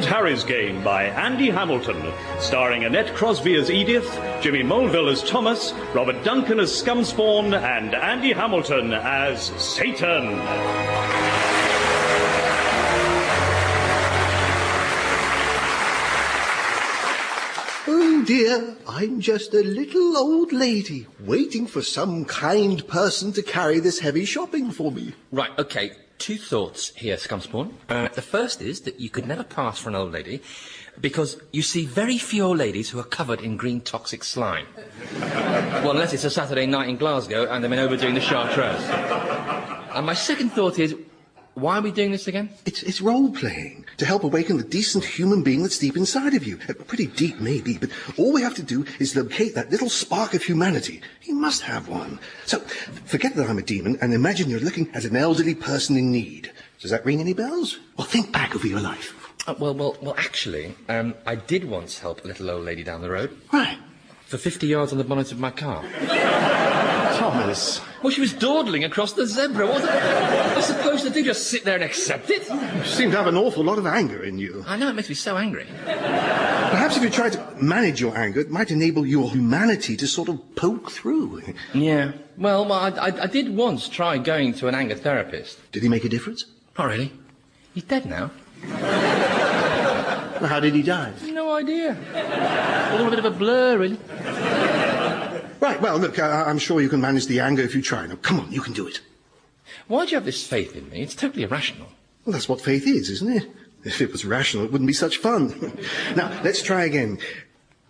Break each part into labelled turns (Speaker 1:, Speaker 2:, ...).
Speaker 1: Harry's Game by Andy Hamilton, starring Annette Crosbie as Edith, Jimmy Mulville as Thomas, Robert Duncan as Scumspawn, and Andy Hamilton as Satan.
Speaker 2: Oh dear, I'm just a little old lady waiting for some kind person to carry this heavy shopping for me.
Speaker 3: Right, OK. 2 thoughts here, Scumspawn. The first is that you could never pass for an old lady because you see very few old ladies who are covered in green toxic slime. Well, unless it's a Saturday night in Glasgow and they've been overdoing the Chartreuse. And my second thought is, why are we doing this again?
Speaker 2: It's role-playing, to help awaken the decent human being that's deep inside of you. Pretty deep, maybe, but all we have to do is locate that little spark of humanity. You must have one. So, forget that I'm a demon and imagine you're looking at an elderly person in need. Does that ring any bells? Well, think back over your life.
Speaker 3: Well, actually, I did once help a little old lady down the road.
Speaker 2: Right.
Speaker 3: For 50 yards on the bonnet of my car.
Speaker 2: Thomas.
Speaker 3: Well, she was dawdling across the zebra. What was I supposed to do? Just sit there and accept it?
Speaker 2: You seem to have an awful lot of anger in you.
Speaker 3: I know, it makes me so angry.
Speaker 2: Perhaps if you tried to manage your anger, it might enable your humanity to sort of poke through.
Speaker 3: Yeah. Well, I did once try going to an anger therapist.
Speaker 2: Did he make a difference?
Speaker 3: Not really. He's dead now.
Speaker 2: Well, how did he die?
Speaker 3: No idea. All a bit of a blur, really.
Speaker 2: Right, well, look, I'm sure you can manage the anger if you try. Now, come on, you can do it.
Speaker 3: Why do you have this faith in me? It's totally irrational.
Speaker 2: Well, that's what faith is, isn't it? If it was rational, it wouldn't be such fun. Now, let's try again.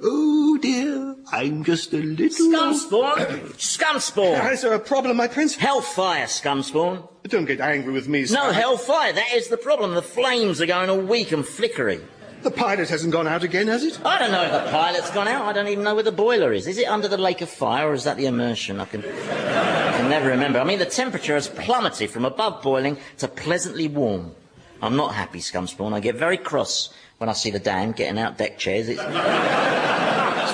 Speaker 2: Oh, dear, I'm just a little...
Speaker 4: Scumspawn! Scumspawn!
Speaker 2: Is there a problem, my prince?
Speaker 4: Hellfire, Scumspawn.
Speaker 2: Don't get angry with me, sir.
Speaker 4: No, hellfire, that is the problem. The flames are going all weak and flickery.
Speaker 2: The pilot hasn't gone out again, has it?
Speaker 4: I don't know if the pilot's gone out. I don't even know where the boiler is. Is it under the lake of fire, or is that the immersion? I can never remember. I mean, the temperature has plummeted from above boiling to pleasantly warm. I'm not happy, Scumspawn. I get very cross when I see the dam getting out deck chairs. It's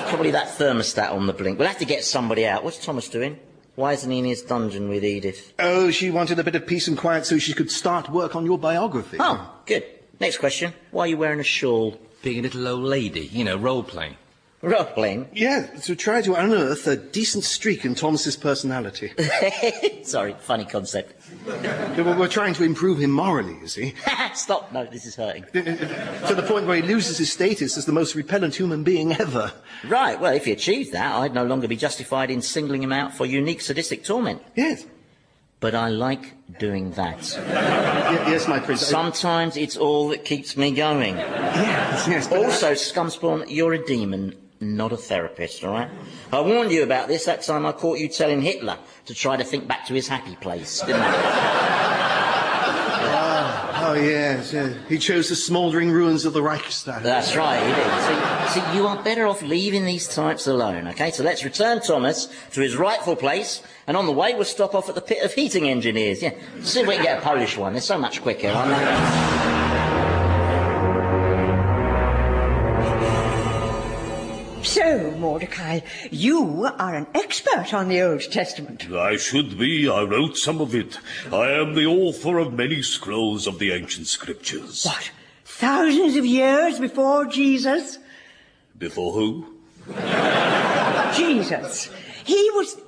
Speaker 4: probably that thermostat on the blink. We'll have to get somebody out. What's Thomas doing? Why isn't he in his dungeon with Edith?
Speaker 2: Oh, she wanted a bit of peace and quiet so she could start work on your biography.
Speaker 4: Oh, good. Next question. Why are you wearing a shawl?
Speaker 3: Being a little old lady, you know, role-playing.
Speaker 4: Role-playing?
Speaker 2: Yeah, to try to unearth a decent streak in Thomas's personality.
Speaker 4: Sorry, funny concept.
Speaker 2: We're trying to improve him morally, you see.
Speaker 4: Stop. No, this is hurting.
Speaker 2: To the point where he loses his status as the most repellent human being ever.
Speaker 4: Right, well, if he achieved that, I'd no longer be justified in singling him out for unique sadistic torment.
Speaker 2: Yes.
Speaker 4: But I like doing that.
Speaker 2: Yes, my prince.
Speaker 4: Sometimes it's all that keeps me going.
Speaker 2: Yes.
Speaker 4: Also, Scumspawn, you're a demon, not a therapist, all right? I warned you about this that time I caught you telling Hitler to try to think back to his happy place, didn't I?
Speaker 2: Oh, yes. He chose the smouldering ruins of the Reichstag.
Speaker 4: That's right, he did. See, you are better off leaving these types alone, OK? So let's return Thomas to his rightful place, and on the way we'll stop off at the pit of heating engineers. Yeah, see if we can get a Polish one. They're so much quicker, aren't they?
Speaker 5: So, Mordecai, you are an expert on the Old Testament.
Speaker 6: I should be. I wrote some of it. I am the author of many scrolls of the ancient scriptures.
Speaker 5: What? Thousands of years before Jesus?
Speaker 6: Before who?
Speaker 5: Jesus. He was...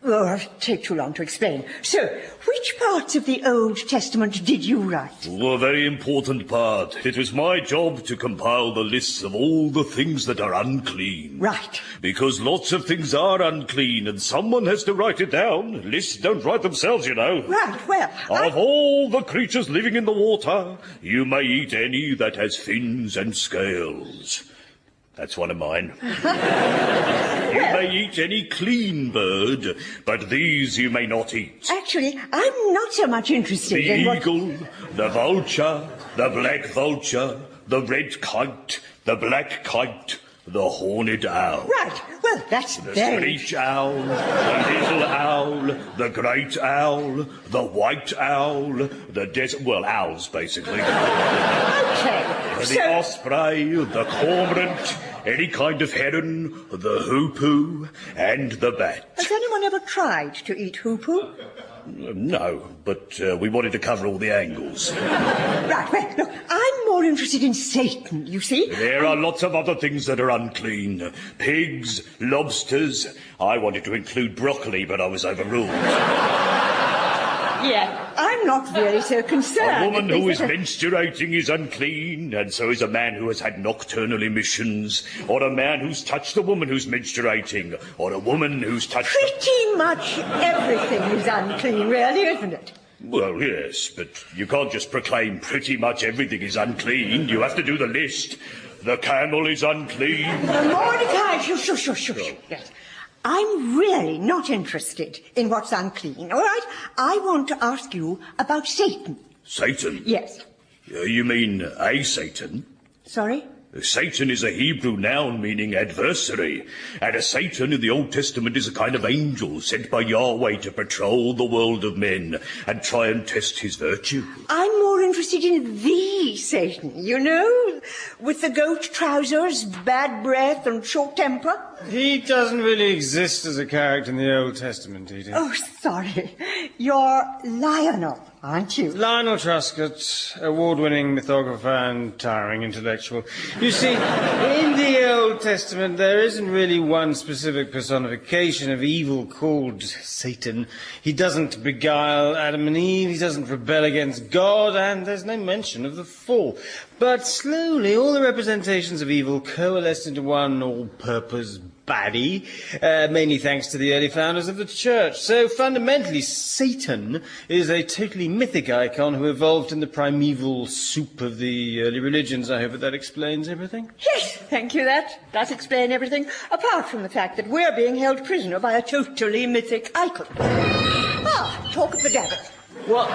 Speaker 5: Oh, it'll take too long to explain. So, which parts of the Old Testament did you write?
Speaker 6: A very important part. It was my job to compile the lists of all the things that are unclean.
Speaker 5: Right.
Speaker 6: Because lots of things are unclean, and someone has to write it down. Lists don't write themselves, you know.
Speaker 5: Right, well...
Speaker 6: Of all the creatures living in the water, you may eat any that has fins and scales. That's one of mine. You may eat any clean bird, but these you may not eat.
Speaker 5: Actually, I'm not so much interested
Speaker 6: the
Speaker 5: in
Speaker 6: eagle, the vulture, the black vulture, the red kite, the black kite, the horned owl.
Speaker 5: Right, well, that's
Speaker 6: the
Speaker 5: very...
Speaker 6: screech owl, the little owl, the great owl, the white owl, the desert... Well, owls, basically.
Speaker 5: Okay,
Speaker 6: The osprey, the cormorant, any kind of heron, the hoopoo, and the bat.
Speaker 5: Has anyone ever tried to eat hoopoo?
Speaker 6: No, but we wanted to cover all the angles.
Speaker 5: Right, well, look, I'm more interested in Satan, you see.
Speaker 6: There are lots of other things that are unclean. Pigs, lobsters. I wanted to include broccoli, but I was overruled.
Speaker 5: Yeah, I'm not really so concerned.
Speaker 6: A woman who is menstruating is unclean, and so is a man who has had nocturnal emissions, or a man who's touched a woman who's menstruating, or a woman who's touched...
Speaker 5: Pretty much everything is unclean, really, isn't it?
Speaker 6: Well, yes, but you can't just proclaim pretty much everything is unclean. You have to do the list. The camel is unclean.
Speaker 5: Mordecai, shush. Yes. I'm really not interested in what's unclean, all right? I want to ask you about Satan.
Speaker 6: Satan?
Speaker 5: Yes.
Speaker 6: You mean a Satan?
Speaker 5: Sorry?
Speaker 6: Satan is a Hebrew noun meaning adversary, and a Satan in the Old Testament is a kind of angel sent by Yahweh to patrol the world of men and try and test his virtue.
Speaker 5: I'm more interested in the Satan, you know, with the goat trousers, bad breath and short temper.
Speaker 7: He doesn't really exist as a character in the Old Testament, Edith.
Speaker 5: Oh, sorry. You're Lionel, aren't you?
Speaker 7: Lionel Truscott, award-winning mythographer and towering intellectual. You see, in the Old Testament, there isn't really one specific personification of evil called Satan. He doesn't beguile Adam and Eve, he doesn't rebel against God, and there's no mention of the fall. But slowly, all the representations of evil coalesced into one all-purpose baddie, mainly thanks to the early founders of the church. So fundamentally, Satan is a totally mythic icon who evolved in the primeval soup of the early religions. I hope that explains everything.
Speaker 5: Yes, thank you. That does explain everything, apart from the fact that we're being held prisoner by a totally mythic icon. Ah, talk of the devil.
Speaker 4: What?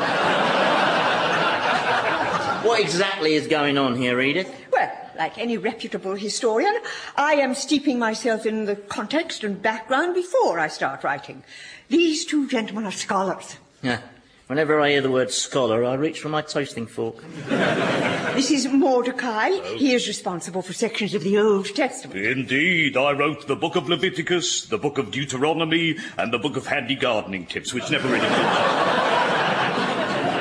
Speaker 4: What exactly is going on here, Edith?
Speaker 5: Well, like any reputable historian, I am steeping myself in the context and background before I start writing. These two gentlemen are scholars.
Speaker 4: Yeah. Whenever I hear the word scholar, I reach for my toasting fork.
Speaker 5: This is Mordecai. He is responsible for sections of the Old Testament.
Speaker 6: Indeed, I wrote the book of Leviticus, the book of Deuteronomy, and the book of handy gardening tips, which never really featured.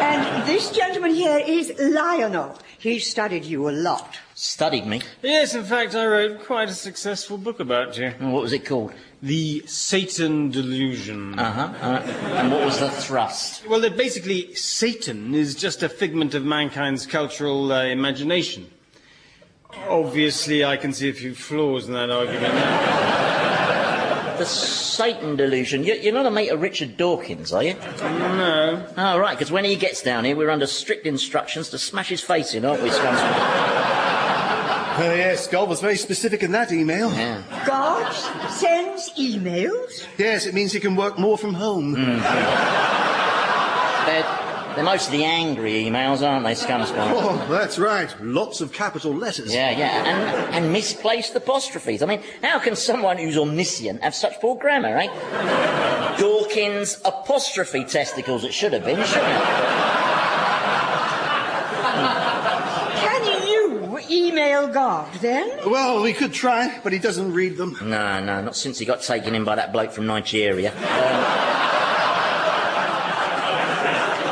Speaker 5: And this gentleman here is Lionel. He studied you a lot.
Speaker 4: Studied me?
Speaker 7: Yes, in fact, I wrote quite a successful book about you.
Speaker 4: What was it called?
Speaker 7: The Satan Delusion.
Speaker 4: And what was the thrust?
Speaker 7: Well, basically, Satan is just a figment of mankind's cultural imagination. Obviously, I can see a few flaws in that argument.
Speaker 4: The Satan Delusion. You're not a mate of Richard Dawkins, are you?
Speaker 7: No.
Speaker 4: Oh, right, because when he gets down here, we're under strict instructions to smash his face in, aren't we, Scumspawn?
Speaker 2: Yes, God was very specific in that email.
Speaker 4: Yeah.
Speaker 5: God sends emails?
Speaker 2: Yes, it means he can work more from home.
Speaker 4: They're mostly angry emails, aren't they, Scumspawn?
Speaker 2: Oh, that's right. Lots of capital letters.
Speaker 4: Yeah, and misplaced apostrophes. I mean, how can someone who's omniscient have such poor grammar, eh? Dawkins apostrophe testicles, it should have been, shouldn't it?
Speaker 5: Email God, then?
Speaker 2: Well, we could try, but he doesn't read them.
Speaker 4: No, not since he got taken in by that bloke from Nigeria.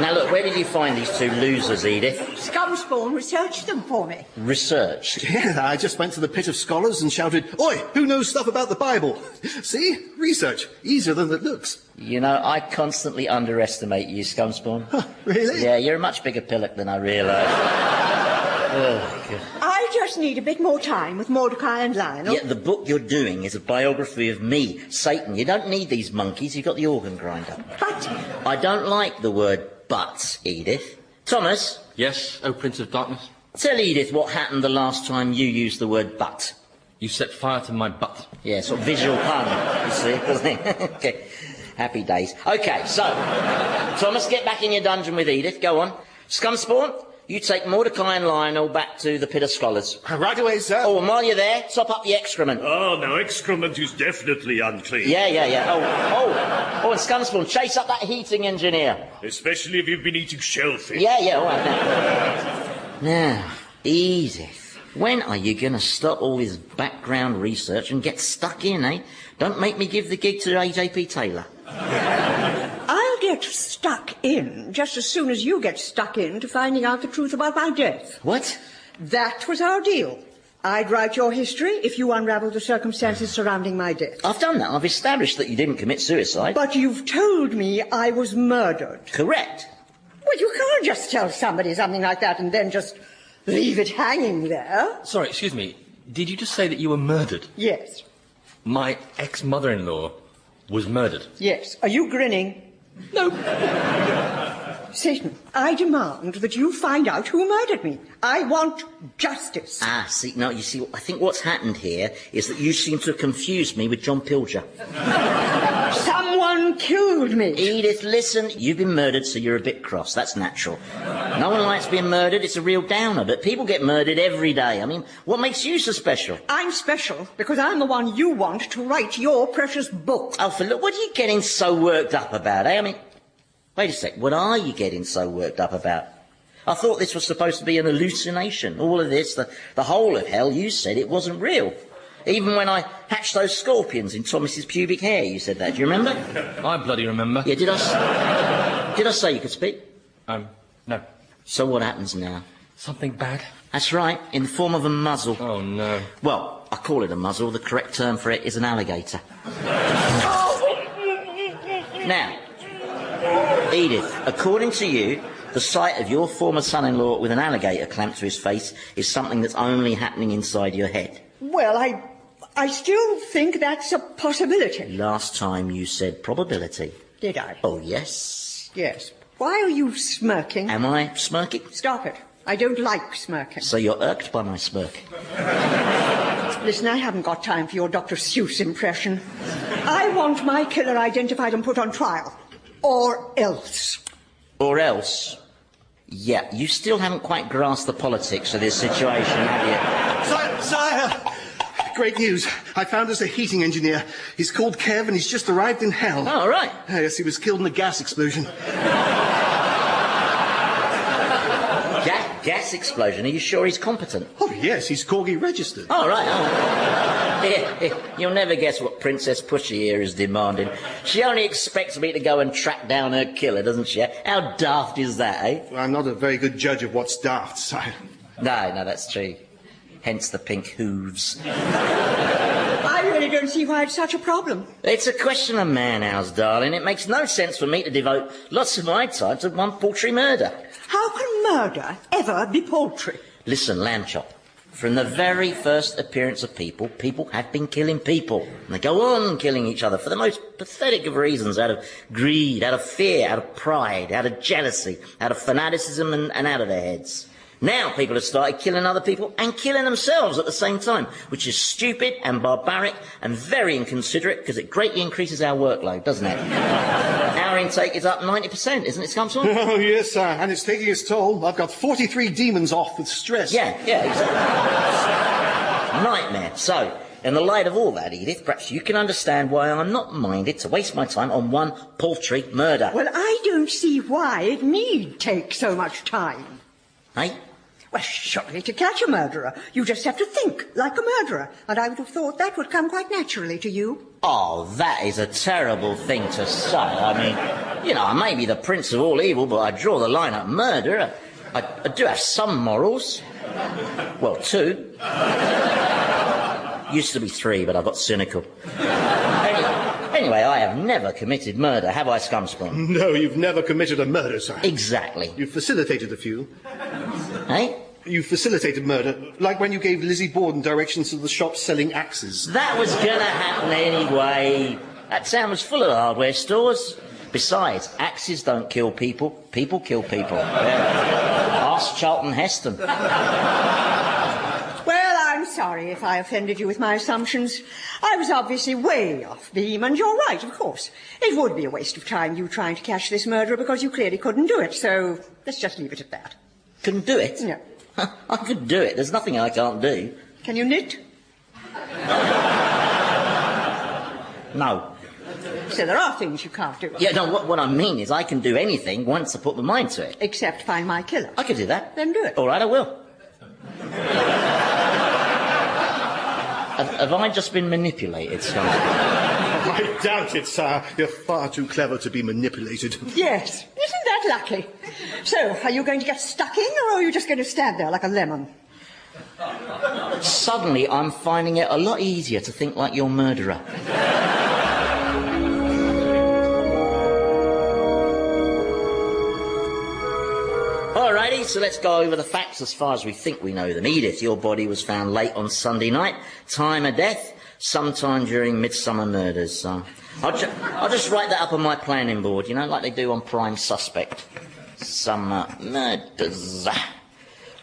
Speaker 4: Now, look, where did you find these two losers, Edith?
Speaker 5: Scumspawn researched them for me.
Speaker 4: Researched?
Speaker 2: Yeah, I just went to the pit of scholars and shouted, "Oi, who knows stuff about the Bible?" See? Research. Easier than it looks.
Speaker 4: You know, I constantly underestimate you, Scumspawn.
Speaker 2: Huh, really?
Speaker 4: Yeah, you're a much bigger pillock than I realised. Oh, God.
Speaker 5: I just need a bit more time with Mordecai and Lionel.
Speaker 4: Yeah, the book you're doing is a biography of me, Satan. You don't need these monkeys, you've got the organ grinder.
Speaker 5: But...
Speaker 4: I don't like the word but, Edith. Thomas?
Speaker 3: Yes, O Prince of Darkness?
Speaker 4: Tell Edith what happened the last time you used the word but.
Speaker 3: You set fire to my butt.
Speaker 4: Yeah, sort of visual pun, you see. Okay, happy days. Okay, so, Thomas, get back in your dungeon with Edith. Go on. Scumspawn, you take Mordecai and Lionel back to the pit of scholars.
Speaker 2: Right away, sir.
Speaker 4: Oh, and while you're there, top up the excrement.
Speaker 6: Oh, no, excrement is definitely unclean.
Speaker 4: Yeah. Oh, and Scumspawn, chase up that heating engineer.
Speaker 6: Especially if you've been eating shellfish.
Speaker 4: Yeah, all right. Now, Edith, when are you going to stop all this background research and get stuck in, eh? Don't make me give the gig to AJP Taylor.
Speaker 5: I'll get get stuck in just as soon as you get stuck into finding out the truth about my death.
Speaker 4: What?
Speaker 5: That was our deal. I'd write your history if you unraveled the circumstances surrounding my death.
Speaker 4: I've done that. I've established that you didn't commit suicide.
Speaker 5: But you've told me I was murdered.
Speaker 4: Correct.
Speaker 5: Well, you can't just tell somebody something like that and then just leave it hanging there.
Speaker 3: Sorry, excuse me. Did you just say that you were murdered?
Speaker 5: Yes.
Speaker 3: My ex-mother-in-law was murdered.
Speaker 5: Yes. Are you grinning?
Speaker 3: No.
Speaker 5: Satan, I demand that you find out who murdered me. I want justice.
Speaker 4: Ah, see, no, you see, I think what's happened here is that you seem to have confused me with John Pilger.
Speaker 5: Someone killed me.
Speaker 4: Edith, listen, you've been murdered, so you're a bit cross. That's natural. No one likes being murdered. It's a real downer, but people get murdered every day. I mean, what makes you so special?
Speaker 5: I'm special because I'm the one you want to write your precious book.
Speaker 4: Oh, look, what are you getting so worked up about, eh? I mean, wait a sec, what are you getting so worked up about? I thought this was supposed to be an hallucination. All of this, the whole of hell, you said it wasn't real. Even when I hatched those scorpions in Thomas's pubic hair, you said that. Do you remember?
Speaker 3: I bloody remember.
Speaker 4: Yeah, did I say you could speak?
Speaker 3: No.
Speaker 4: So what happens now?
Speaker 3: Something bad?
Speaker 4: That's right, in the form of a muzzle.
Speaker 3: Oh, no.
Speaker 4: Well, I call it a muzzle. The correct term for it is an alligator. Now, Edith, according to you, the sight of your former son-in-law with an alligator clamped to his face is something that's only happening inside your head.
Speaker 5: Well, I still think that's a possibility.
Speaker 4: Last time you said probability.
Speaker 5: Did I?
Speaker 4: Oh, yes.
Speaker 5: Yes. Why are you smirking?
Speaker 4: Am I smirking?
Speaker 5: Stop it. I don't like smirking.
Speaker 4: So you're irked by my smirk?
Speaker 5: Listen, I haven't got time for your Dr. Seuss impression. I want my killer identified and put on trial. Or else.
Speaker 4: Or else? Yeah, you still haven't quite grasped the politics of this situation, have you?
Speaker 2: Sire! Great news. I found us a heating engineer. He's called Kev and he's just arrived in hell.
Speaker 4: Oh, right.
Speaker 2: Yes, he was killed in a gas explosion.
Speaker 4: Gas explosion? Are you sure he's competent?
Speaker 2: Oh, yes, he's Corgi registered.
Speaker 4: Oh, right. Oh. Here, you'll never guess what Princess Pushy here is demanding. She only expects me to go and track down her killer, doesn't she? How daft is that, eh?
Speaker 2: Well, I'm not a very good judge of what's daft, sire.
Speaker 4: No, that's true. Hence the pink hooves.
Speaker 5: I really don't see why it's such a problem.
Speaker 4: It's a question of man-house, darling. It makes no sense for me to devote lots of my time to one paltry murder.
Speaker 5: How can murder ever be paltry?
Speaker 4: Listen, lamb chop. From the very first appearance of people, people have been killing people. And they go on killing each other for the most pathetic of reasons, out of greed, out of fear, out of pride, out of jealousy, out of fanaticism and out of their heads. Now people have started killing other people and killing themselves at the same time, which is stupid and barbaric and very inconsiderate because it greatly increases our workload, doesn't it? Our intake is up 90%, isn't it, Scumspawn?
Speaker 2: Oh, yes, sir, and it's taking its toll. I've got 43 demons off with stress.
Speaker 4: Yeah, exactly. Nightmare. So, in the light of all that, Edith, perhaps you can understand why I'm not minded to waste my time on one paltry murder.
Speaker 5: Well, I don't see why it need take so much time.
Speaker 4: Eh?
Speaker 5: Well, surely to catch a murderer, you just have to think like a murderer, and I would have thought that would come quite naturally to you.
Speaker 4: Oh, that is a terrible thing to say. I mean, you know, I may be the prince of all evil, but I draw the line at murder. I do have some morals. Well, 2. Used to be 3, but I got cynical. Anyway, I have never committed murder, have I, Scumspawn?
Speaker 2: No, you've never committed a murder, sir.
Speaker 4: Exactly.
Speaker 2: You've facilitated a few.
Speaker 4: Eh?
Speaker 2: You facilitated murder, like when you gave Lizzie Borden directions to the shop selling axes.
Speaker 4: That was gonna happen anyway. That town was full of hardware stores. Besides, axes don't kill people, people kill people. Ask Charlton Heston.
Speaker 5: Well, I'm sorry if I offended you with my assumptions. I was obviously way off beam, and you're right, of course. It would be a waste of time you trying to catch this murderer because you clearly couldn't do it, so let's just leave it at that.
Speaker 4: Couldn't do it?
Speaker 5: No.
Speaker 4: I could do it. There's nothing I can't do.
Speaker 5: Can you knit?
Speaker 4: No.
Speaker 5: So there are things you can't do.
Speaker 4: Yeah, no, what I mean is I can do anything once I put my mind to it.
Speaker 5: Except find my killer.
Speaker 4: I could do that.
Speaker 5: Then do it.
Speaker 4: All right, I will. Have I just been manipulated, Scumspawn?
Speaker 2: I doubt it, sir. You're far too clever to be manipulated.
Speaker 5: Yes, isn't that lucky? So, are you going to get stuck in, or are you just going to stand there like a lemon?
Speaker 4: Suddenly, I'm finding it a lot easier to think like your murderer. Alrighty, so let's go over the facts as far as we think we know them. Edith, your body was found late on Sunday night. Time of death, sometime during Midsummer Murders. I'll just write that up on my planning board, you know, like they do on Prime Suspect. Summer Murders.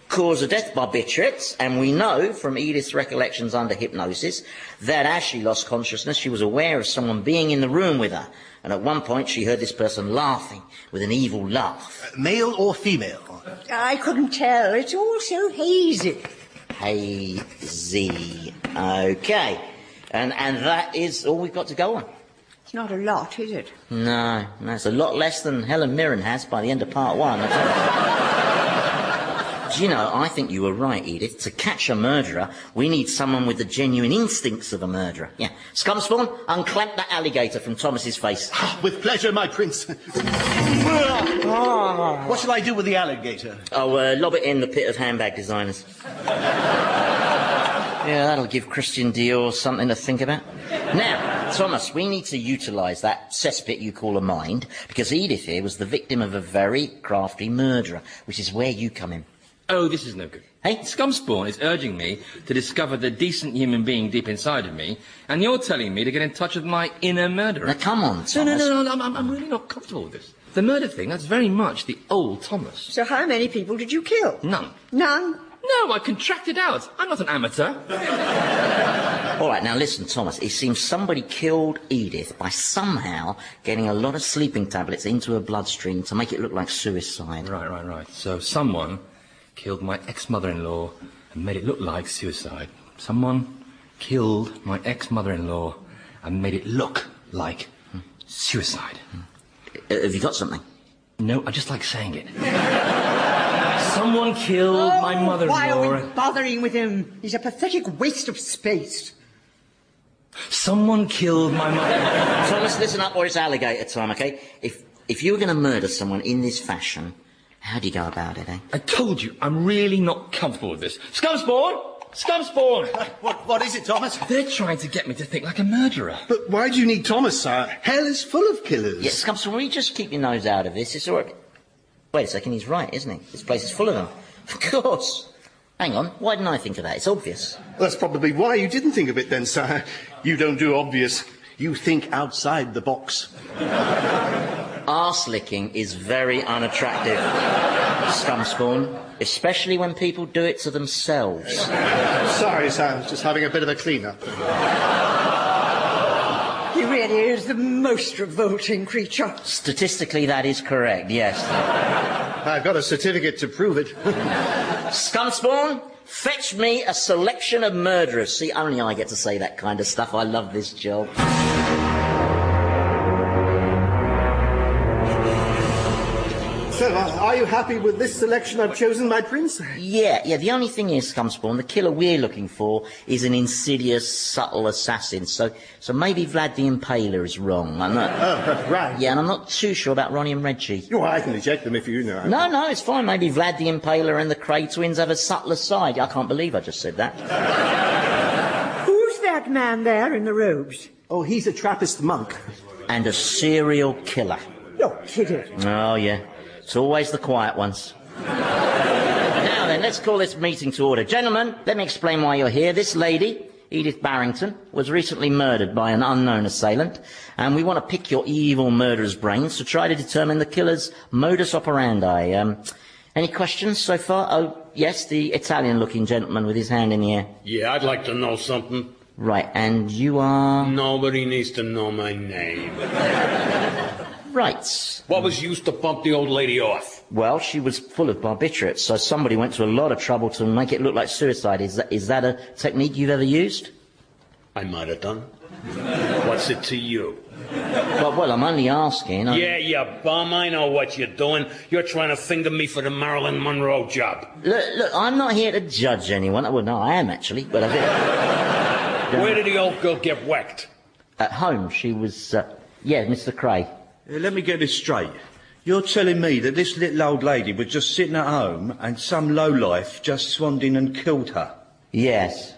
Speaker 4: Cause of death, barbiturates, and we know from Edith's recollections under hypnosis that as she lost consciousness, she was aware of someone being in the room with her. And at one point, she heard this person laughing with an evil laugh.
Speaker 2: Male or female?
Speaker 5: I couldn't tell. It's all so hazy.
Speaker 4: Hazy. OK. And that is all we've got to go on.
Speaker 5: It's not a lot, is it?
Speaker 4: No, it's a lot less than Helen Mirren has by the end of part one. Do you know, I think you were right, Edith. To catch a murderer, we need someone with the genuine instincts of a murderer. Yeah. Scumspawn, unclamp that alligator from Thomas's face.
Speaker 2: With pleasure, my prince. What shall I do with the alligator?
Speaker 4: Oh, lob it in the pit of handbag designers. Yeah, that'll give Christian Dior something to think about. Now, Thomas, we need to utilise that cesspit you call a mind, because Edith here was the victim of a very crafty murderer, which is where you come in.
Speaker 3: Oh, this is no good.
Speaker 4: Hey?
Speaker 3: Scumspawn is urging me to discover the decent human being deep inside of me, and you're telling me to get in touch with my inner murderer.
Speaker 4: Now, come on, Thomas.
Speaker 3: No, I'm really not comfortable with this. The murder thing, that's very much the old Thomas.
Speaker 5: So how many people did you kill?
Speaker 3: None.
Speaker 5: None?
Speaker 3: No, I contracted out. I'm not an amateur.
Speaker 4: All right, now listen, Thomas. It seems somebody killed Edith by somehow getting a lot of sleeping tablets into her bloodstream to make it look like suicide.
Speaker 3: Right. So someone killed my ex-mother-in-law and made it look like suicide. Someone killed my ex-mother-in-law and made it look like suicide.
Speaker 4: Have you got something?
Speaker 3: No, I just like saying it. Someone killed my mother-in-law.
Speaker 5: Why are we bothering with him? He's a pathetic waste of space.
Speaker 3: Someone killed my mother-in-law.
Speaker 4: Thomas, listen up or it's alligator time, OK? If you were going to murder someone in this fashion, how do you go about it, eh?
Speaker 3: I told you, I'm really not comfortable with this. Scumspawn! Scumspawn!
Speaker 2: What is it, Thomas?
Speaker 3: They're trying to get me to think like a murderer.
Speaker 2: But why do you need Thomas, sir? Hell is full of killers.
Speaker 4: Yeah, Scumspawn, will you just keep your nose out of this? It's all right. Wait a second, he's right, isn't he? This place is full of them. Of course. Hang on, why didn't I think of that? It's obvious.
Speaker 2: Well, that's probably why you didn't think of it then, sir. You don't do obvious. You think outside the box.
Speaker 4: Arse-licking is very unattractive, Scumspawn, especially when people do it to themselves.
Speaker 2: Sorry, sir, I was just having a bit of a clean-up.
Speaker 5: He really is the most revolting creature.
Speaker 4: Statistically, that is correct, yes.
Speaker 2: I've got a certificate to prove it.
Speaker 4: Scumspawn, fetch me a selection of murderers. See, only I get to say that kind of stuff. I love this job.
Speaker 2: So, are you happy with this selection I've chosen, my prince?
Speaker 4: Yeah, the only thing is, Scumspawn, the killer we're looking for is an insidious, subtle assassin, so maybe Vlad the Impaler is wrong. I'm not...
Speaker 2: Oh, right.
Speaker 4: Yeah, and I'm not too sure about Ronnie and Reggie.
Speaker 2: Oh, I can reject them if you know.
Speaker 4: No, it's fine. Maybe Vlad the Impaler and the Cray twins have a subtler side. I can't believe I just said that.
Speaker 5: Who's that man there in the robes?
Speaker 2: Oh, he's a Trappist monk.
Speaker 4: And a serial killer.
Speaker 5: You're kidding.
Speaker 4: Oh, yeah. It's always the quiet ones. Now then, let's call this meeting to order. Gentlemen, let me explain why you're here. This lady, Edith Barrington, was recently murdered by an unknown assailant, and we want to pick your evil murderer's brains to try to determine the killer's modus operandi. Any questions so far? Oh, yes, the Italian-looking gentleman with his hand in the air.
Speaker 8: Yeah, I'd like to know something.
Speaker 4: Right, and you are...
Speaker 8: Nobody needs to know my name.
Speaker 4: Right.
Speaker 8: What was used to bump the old lady off?
Speaker 4: Well, she was full of barbiturates, so somebody went to a lot of trouble to make it look like suicide. Is that a technique you've ever used?
Speaker 8: I might have done. What's it to you?
Speaker 4: Well, I'm only asking.
Speaker 8: Yeah, you bum, I know what you're doing. You're trying to finger me for the Marilyn Monroe job.
Speaker 4: Look, I'm not here to judge anyone. Well, no, I am actually, but I think...
Speaker 8: Where did the old girl get whacked?
Speaker 4: At home, she was, yeah, Mr. Craig.
Speaker 9: Let me get this straight. You're telling me that this little old lady was just sitting at home and some lowlife just swanned in and killed her?
Speaker 4: Yes.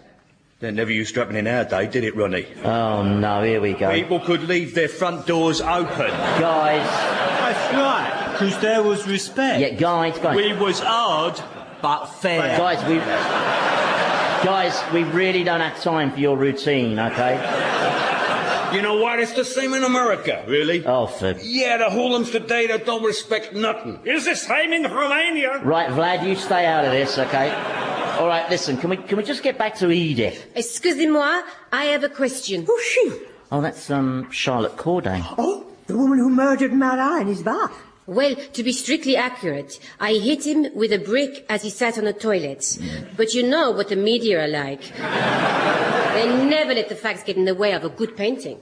Speaker 9: That never used to happen in our day, did it, Ronnie?
Speaker 4: Oh, no, here we go.
Speaker 9: People could leave their front doors open.
Speaker 4: Guys.
Speaker 7: That's right, because there was respect.
Speaker 4: Yeah, guys.
Speaker 9: We was hard, but fair.
Speaker 4: Guys, we really don't have time for your routine, okay?
Speaker 8: You know what? It's the same in America.
Speaker 9: Really?
Speaker 4: Oh, for...
Speaker 8: Yeah, the hoolums today that don't respect nothing.
Speaker 1: Is the same in Romania?
Speaker 4: Right, Vlad, you stay out of this, okay? All right, listen, can we just get back to Edith?
Speaker 10: Excusez-moi, I have a question.
Speaker 5: Who's she?
Speaker 4: Oh, that's, Charlotte Corday.
Speaker 5: Oh, the woman who murdered Marat in his bath.
Speaker 10: Well, to be strictly accurate, I hit him with a brick as he sat on the toilet. But you know what the media are like. They never let the facts get in the way of a good painting.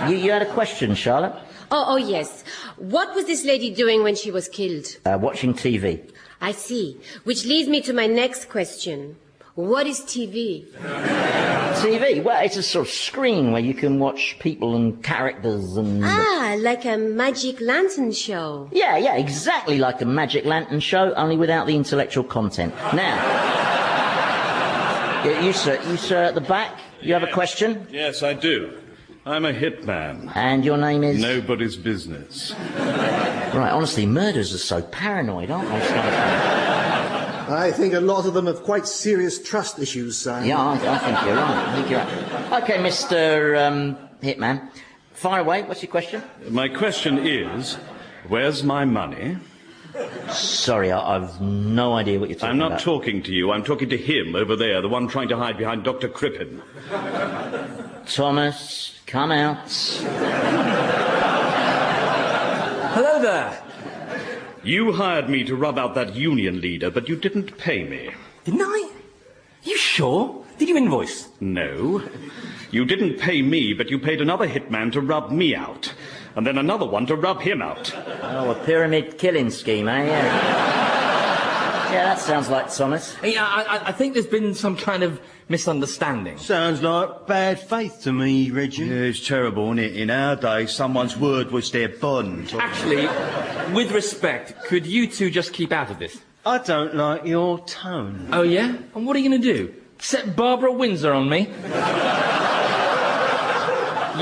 Speaker 4: You had a question, Charlotte?
Speaker 10: Oh, yes. What was this lady doing when she was killed?
Speaker 4: Watching TV.
Speaker 10: I see. Which leads me to my next question. What is TV?
Speaker 4: TV? Well, it's a sort of screen where you can watch people and characters and...
Speaker 10: Ah, like a magic lantern show.
Speaker 4: Yeah, exactly like a magic lantern show, only without the intellectual content. Now, you sir at the back, you have a question?
Speaker 6: Yes, I do. I'm a hitman.
Speaker 4: And your name is?
Speaker 6: Nobody's business.
Speaker 4: Right, honestly, murders are so paranoid, aren't they?
Speaker 2: I think a lot of them have quite serious trust issues, sir.
Speaker 4: Yeah, I think you're right. Okay, Mr. Hitman, fire away. What's your question?
Speaker 6: My question is, where's my money?
Speaker 4: Sorry, I've no idea what you're talking about.
Speaker 6: I'm not talking to you. I'm talking to him over there, the one trying to hide behind Dr. Crippen.
Speaker 4: Thomas, come out.
Speaker 3: Hello there.
Speaker 6: You hired me to rub out that union leader, but you didn't pay me.
Speaker 3: Didn't I? You sure? Did you invoice?
Speaker 6: No. You didn't pay me, but you paid another hitman to rub me out. And then another one to rub him out.
Speaker 4: Oh, a pyramid killing scheme, eh? Yeah, that sounds like Thomas.
Speaker 3: Yeah, I think there's been some kind of misunderstanding.
Speaker 7: Sounds like bad faith to me, Reggie.
Speaker 9: Yeah, it's terrible, isn't it? In our day, someone's word was their bond.
Speaker 3: Actually, with respect, could you two just keep out of this?
Speaker 7: I don't like your tone.
Speaker 3: Oh, yeah? And what are you going to do? Set Barbara Windsor on me?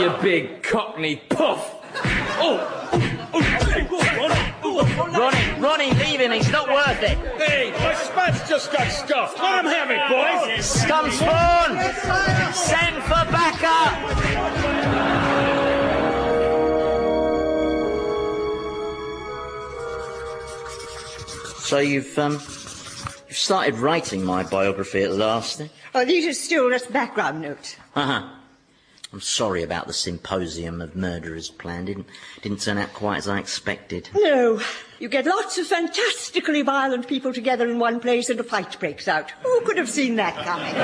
Speaker 3: You big cockney puff!
Speaker 4: Ronnie, leave him. He's not worth it.
Speaker 8: Hey, my spats just got stuffed. Let him have it, boys.
Speaker 4: Scumspawn! Send for backup! So you've started writing my biography at last, eh?
Speaker 5: Oh, these are still just background notes.
Speaker 4: Uh-huh. I'm sorry about the symposium of murderers planned. Didn't turn out quite as I expected.
Speaker 5: No. You get lots of fantastically violent people together in one place and a fight breaks out. Who could have seen that coming?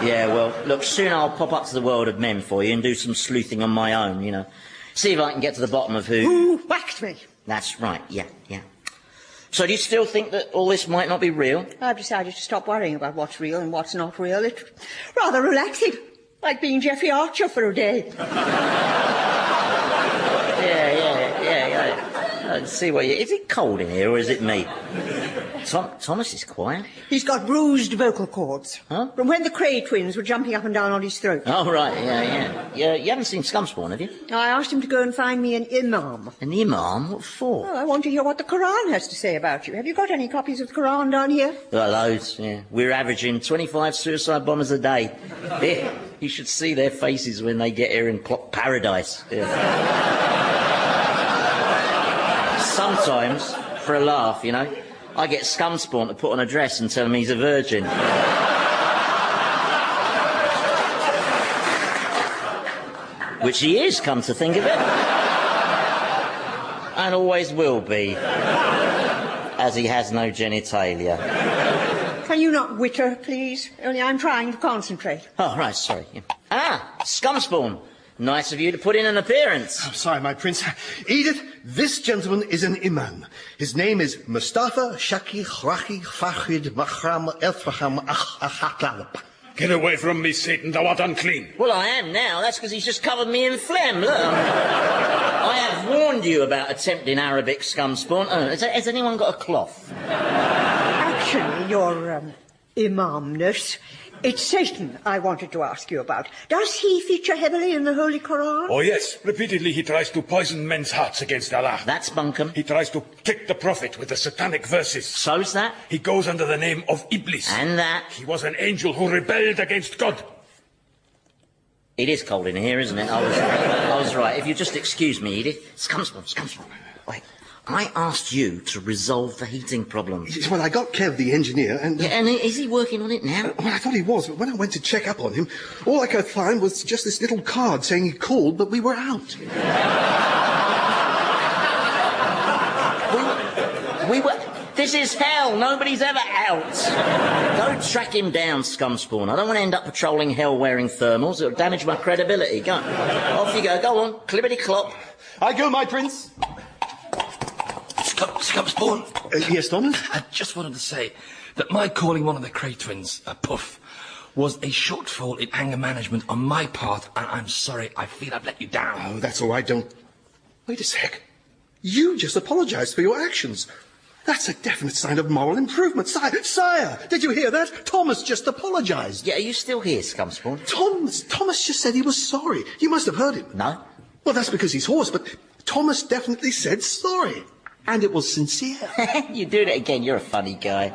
Speaker 4: Yeah, well, look, soon I'll pop up to the world of men for you and do some sleuthing on my own, you know. See if I can get to the bottom of
Speaker 5: Who whacked me?
Speaker 4: That's right, yeah. So do you still think that all this might not be real?
Speaker 5: I've decided to stop worrying about what's real and what's not real. It's rather relaxing. Like being Mayhew-Archer for a day.
Speaker 4: Yeah. Let's see what you... Is it cold in here or is it me? Thomas is quiet.
Speaker 5: He's got bruised vocal cords.
Speaker 4: Huh?
Speaker 5: From when the Cray twins were jumping up and down on his throat.
Speaker 4: Oh, right, yeah. You haven't seen Scumspawn, have you?
Speaker 5: I asked him to go and find me an imam.
Speaker 4: An imam? What for?
Speaker 5: Oh, I want to hear what the Quran has to say about you. Have you got any copies of the Quran down here?
Speaker 4: Well, loads, yeah. We're averaging 25 suicide bombers a day. Yeah, you should see their faces when they get here and clock paradise. Yeah. Sometimes, for a laugh, you know, I get Scumspawn to put on a dress and tell him he's a virgin. Which he is, come to think of it. And always will be. As he has no genitalia.
Speaker 5: Can you not witter, please? Only I'm trying to concentrate.
Speaker 4: Oh, right, sorry. Ah, Scumspawn. Nice of you to put in an appearance.
Speaker 2: I'm sorry, my prince. Edith, this gentleman is an imam. His name is Mustafa Shaki Rachi Fahid Mahram Elfaham Achakalap.
Speaker 8: Get away from me, Satan. Thou art unclean.
Speaker 4: Well, I am now. That's because he's just covered me in phlegm. Look. I have warned you about attempting Arabic, Scumspawn. Has anyone got a cloth?
Speaker 5: Actually, your imamness, it's Satan I wanted to ask you about. Does he feature heavily in the Holy Quran?
Speaker 8: Oh, yes. Repeatedly he tries to poison men's hearts against Allah.
Speaker 4: That's bunkum.
Speaker 8: He tries to kick the Prophet with the satanic verses.
Speaker 4: So's that?
Speaker 8: He goes under the name of Iblis.
Speaker 4: And that?
Speaker 8: He was an angel who rebelled against God.
Speaker 4: It is cold in here, isn't it? I was right. If you just excuse me, Edith. Scumspawn. Wait. I asked you to resolve the heating problem.
Speaker 2: Well, I got Kev, the engineer, and...
Speaker 4: Yeah, and is he working on it now?
Speaker 2: Well, I thought he was, but when I went to check up on him, all I could find was just this little card saying he called, but we were out.
Speaker 4: We were... This is hell. Nobody's ever out. Go track him down, Scumspawn. I don't want to end up patrolling hell wearing thermals. It'll damage my credibility. Go. Off you go. Go on. Clippity-clop.
Speaker 2: I go, my prince.
Speaker 3: Scumspawn.
Speaker 2: Yes, Thomas?
Speaker 3: I just wanted to say that my calling one of the Cray twins a puff was a shortfall in anger management on my part, and I'm sorry. I feel I've let you down.
Speaker 2: Oh, that's all right. Don't... Wait a sec. You just apologised for your actions. That's a definite sign of moral improvement. Sire, did you hear that? Thomas just apologised.
Speaker 4: Yeah, are you still here, Scumspawn?
Speaker 2: Thomas just said he was sorry. You must have heard him.
Speaker 4: No.
Speaker 2: Well, that's because he's hoarse, but Thomas definitely said sorry. And it was sincere.
Speaker 4: You do that again. You're a funny guy.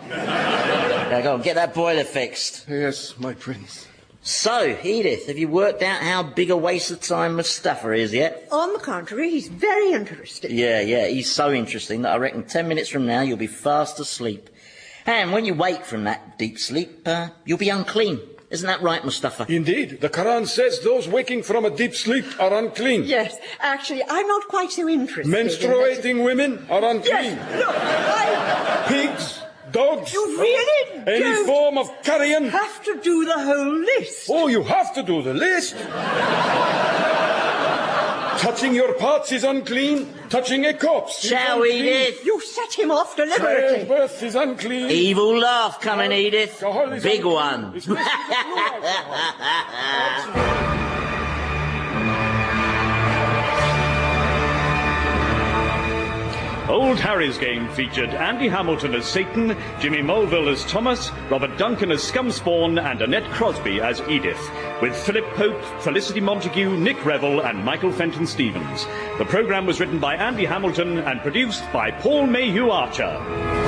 Speaker 4: Now go on, get that boiler fixed.
Speaker 2: Yes, my prince.
Speaker 4: So, Edith, have you worked out how big a waste of time Mustafa is yet?
Speaker 5: On the contrary, he's very interesting.
Speaker 4: Yeah, he's so interesting that I reckon 10 minutes from now you'll be fast asleep. And when you wake from that deep sleep, you'll be unclean. Isn't that right, Mustafa?
Speaker 8: Indeed. The Quran says those waking from a deep sleep are unclean.
Speaker 5: Yes, actually, I'm not quite so interested.
Speaker 8: Menstruating women are unclean.
Speaker 5: Yes, look, I...
Speaker 8: Pigs, dogs...
Speaker 5: You really
Speaker 8: any
Speaker 5: don't
Speaker 8: form of carrion...
Speaker 5: have to do the whole list.
Speaker 8: Oh, you have to do the list. Touching your parts is unclean. Touching a corpse
Speaker 4: Shall we, Edith?
Speaker 5: You set him off deliberately.
Speaker 8: Childbirth is unclean.
Speaker 4: Evil laugh coming, Edith. Big one.
Speaker 1: Old Harry's game featured Andy Hamilton as Satan, Jimmy Mulville as Thomas, Robert Duncan as Scumspawn, and Annette Crosbie as Edith, with Philip Pope, Felicity Montagu, Nick Revell, and Michael Fenton Stevens. The programme was written by Andy Hamilton and produced by Paul Mayhew-Archer.